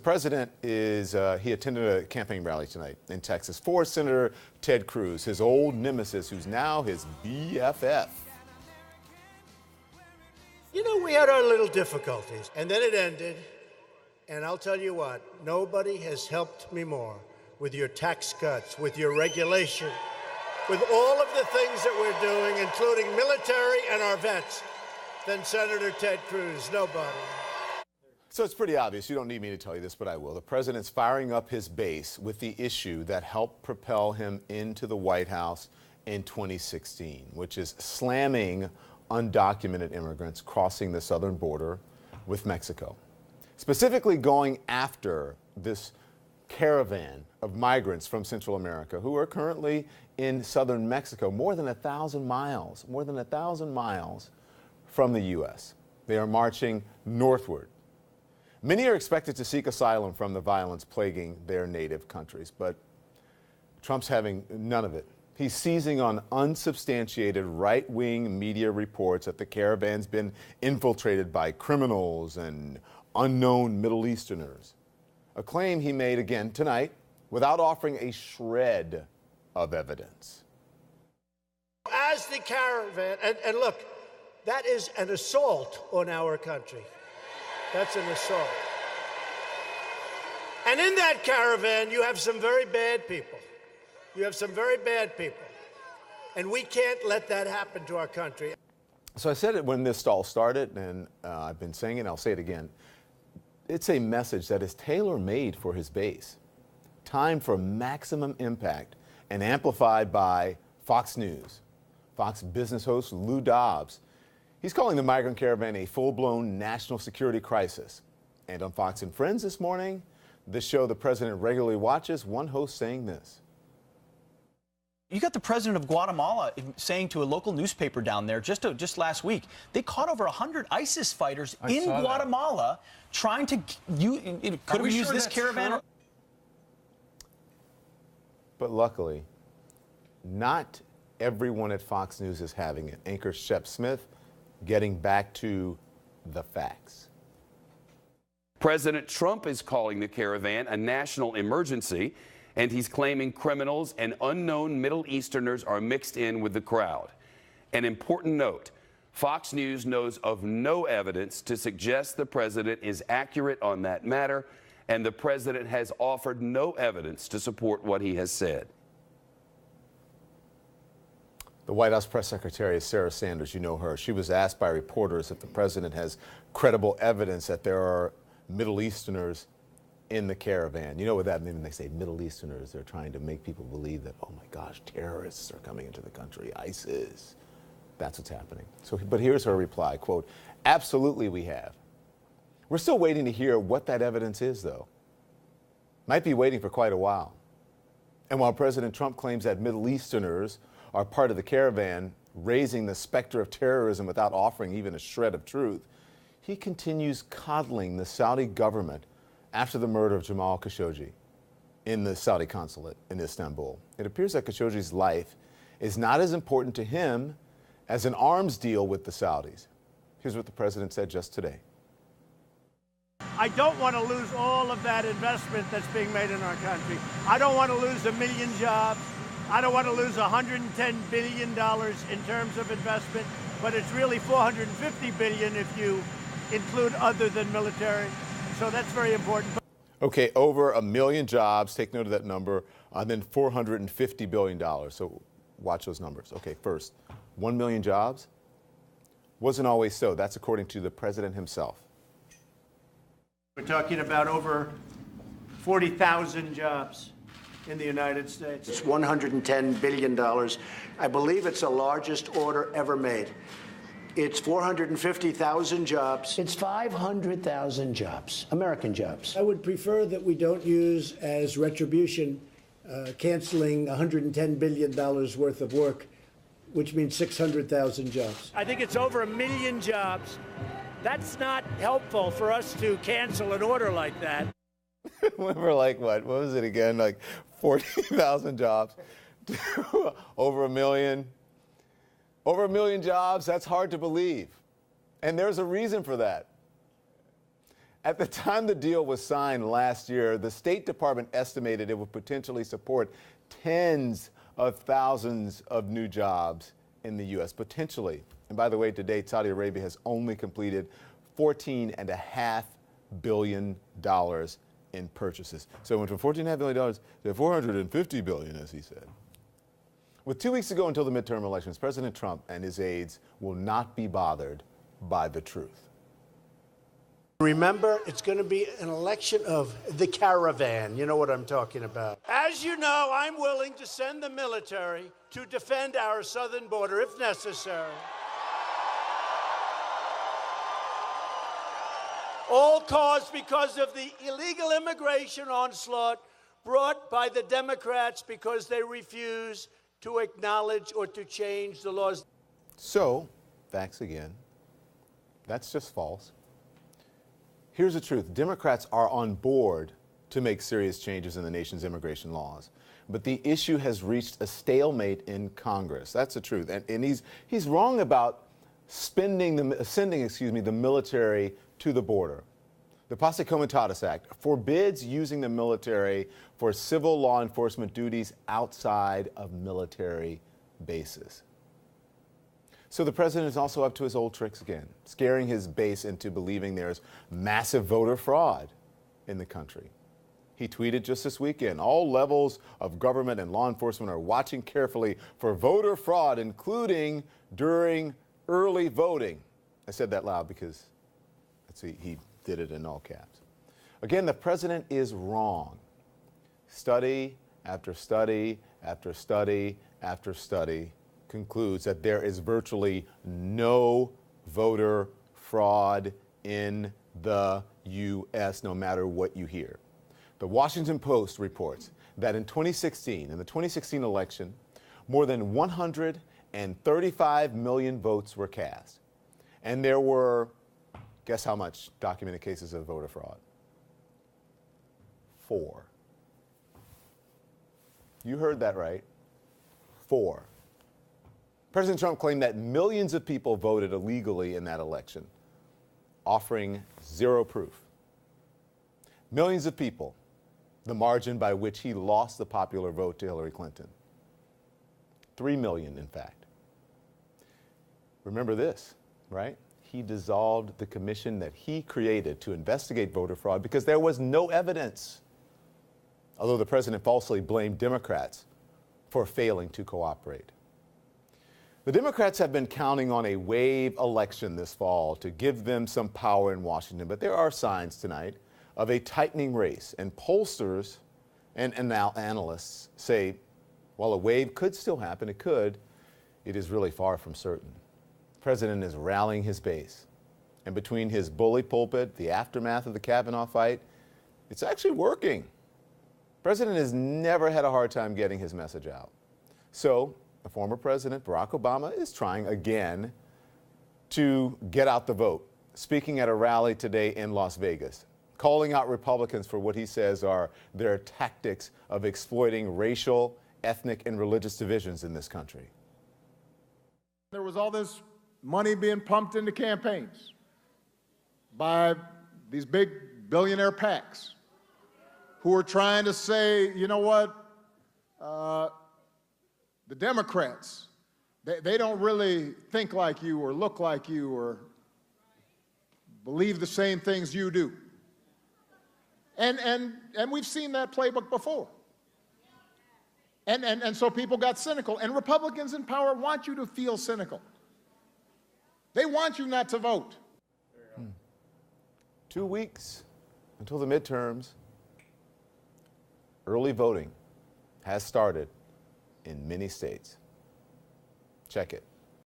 president he attended a campaign rally tonight in Texas for Senator Ted Cruz, his old nemesis, who's now his BFF. You know, we had our little difficulties, and then it ended. And I'll tell you what, nobody has helped me more with your tax cuts, with your regulation, with all of the things that we're doing, including military and our vets, than Senator Ted Cruz. Nobody. So it's pretty obvious. You don't need me to tell you this, but I will. The president's firing up his base with the issue that helped propel him into the White House in 2016, which is slamming undocumented immigrants crossing the southern border with Mexico. Specifically going after this caravan of migrants from Central America who are currently in southern Mexico, more than 1,000 miles from the U.S. They are marching northward. Many are expected to seek asylum from the violence plaguing their native countries, but Trump's having none of it. He's seizing on unsubstantiated right-wing media reports that the caravan's been infiltrated by criminals and unknown Middle Easterners. A claim he made again tonight without offering a shred of evidence. As the caravan, and look, that is an assault on our country. That's an assault. And in that caravan, you have some very bad people. You have some very bad people. And we can't let that happen to our country. So I said it when this all started, and I've been saying it, and I'll say it again. It's a message that is tailor-made for his base, timed for maximum impact, and amplified by Fox News. Fox business host Lou Dobbs. He's calling the migrant caravan a full-blown national security crisis. And on Fox and Friends this morning, the show the president regularly watches, one host saying this. You got the president of Guatemala saying to a local newspaper down there just last week, they caught over 100 ISIS fighters in Guatemala trying to could have used this caravan. True? But luckily, not everyone at Fox News is having it. Anchor Shep Smith getting back to the facts. President Trump is calling the caravan a national emergency, and he's claiming criminals and unknown Middle Easterners are mixed in with the crowd. An important note, Fox News knows of no evidence to suggest the president is accurate on that matter, and the president has offered no evidence to support what he has said. The White House press secretary is Sarah Sanders. You know her. She was asked by reporters if the president has credible evidence that there are Middle Easterners in the caravan. You know what that means when they say Middle Easterners? They're trying to make people believe that, oh my gosh, terrorists are coming into the country, ISIS. That's what's happening. But here's her reply, quote, absolutely we have. We're still waiting to hear what that evidence is, though. Might be waiting for quite a while. And while President Trump claims that Middle Easterners are part of the caravan, raising the specter of terrorism without offering even a shred of truth, he continues coddling the Saudi government after the murder of Jamal Khashoggi in the Saudi consulate in Istanbul. It appears that Khashoggi's life is not as important to him as an arms deal with the Saudis. Here's what the president said just today. I don't want to lose all of that investment that's being made in our country. I don't want to lose 1 million jobs. I don't want to lose $110 billion in terms of investment, but it's really $450 billion if you include other than military. So that's very important. Okay, over 1 million jobs, take note of that number, and then $450 billion. So watch those numbers. Okay, first, 1 million jobs wasn't always so. That's according to the president himself. We're talking about over 40,000 jobs in the United States. It's $110 billion. I believe it's the largest order ever made. It's 450,000 jobs. It's 500,000 jobs, American jobs. I would prefer that we don't use as retribution canceling $110 billion worth of work, which means 600,000 jobs. I think it's over 1 million jobs. That's not helpful for us to cancel an order like that. We're like, what was it again? Like 40,000 jobs, over 1 million. Over 1 million jobs, that's hard to believe. And there's a reason for that. At the time the deal was signed last year, the State Department estimated it would potentially support tens of thousands of new jobs in the U.S. potentially. And by the way, to date, Saudi Arabia has only completed $14.5 billion in purchases. So it went from $14.5 billion to $450 billion, as he said. With 2 weeks to go until the midterm elections, President Trump and his aides will not be bothered by the truth. Remember, it's going to be an election of the caravan. You know what I'm talking about. As you know, I'm willing to send the military to defend our southern border if necessary. All caused because of the illegal immigration onslaught brought by the Democrats because they refuse to acknowledge or to change the laws. So, facts again. That's just false. Here's the truth. Democrats are on board to make serious changes in the nation's immigration laws. But the issue has reached a stalemate in Congress. That's the truth. And he's wrong about sending the military to the border. The Posse Comitatus Act forbids using the military for civil law enforcement duties outside of military bases. So the president is also up to his old tricks again, scaring his base into believing there's massive voter fraud in the country. He tweeted just this weekend, all levels of government and law enforcement are watching carefully for voter fraud, including during early voting. I said that loud because he did it in all caps. Again, the president is wrong. Study after study after study after study concludes that there is virtually no voter fraud in the U.S., no matter what you hear. The Washington Post reports that in the 2016 election, more than 135 million votes were cast. And there were, guess how much documented cases of voter fraud? 4. You heard that right. 4. President Trump claimed that millions of people voted illegally in that election, offering zero proof. Millions of people, the margin by which he lost the popular vote to Hillary Clinton. 3 million, in fact. Remember this, right? He dissolved the commission that he created to investigate voter fraud because there was no evidence. Although the president falsely blamed Democrats for failing to cooperate. The Democrats have been counting on a wave election this fall to give them some power in Washington, but there are signs tonight of a tightening race, and pollsters and now analysts say, while a wave could still happen, it is really far from certain. The president is rallying his base, and between his bully pulpit, the aftermath of the Kavanaugh fight, it's actually working. The president has never had a hard time getting his message out. So, the former president, Barack Obama, is trying again to get out the vote, speaking at a rally today in Las Vegas, calling out Republicans for what he says are their tactics of exploiting racial, ethnic, and religious divisions in this country. There was all this money being pumped into campaigns by these big billionaire PACs who were trying to say, you know what, the Democrats, they don't really think like you or look like you or believe the same things you do. And we've seen that playbook before. And so people got cynical. And Republicans in power want you to feel cynical. They want you not to vote. 2 weeks until the midterms. Early voting has started in many states. Check it.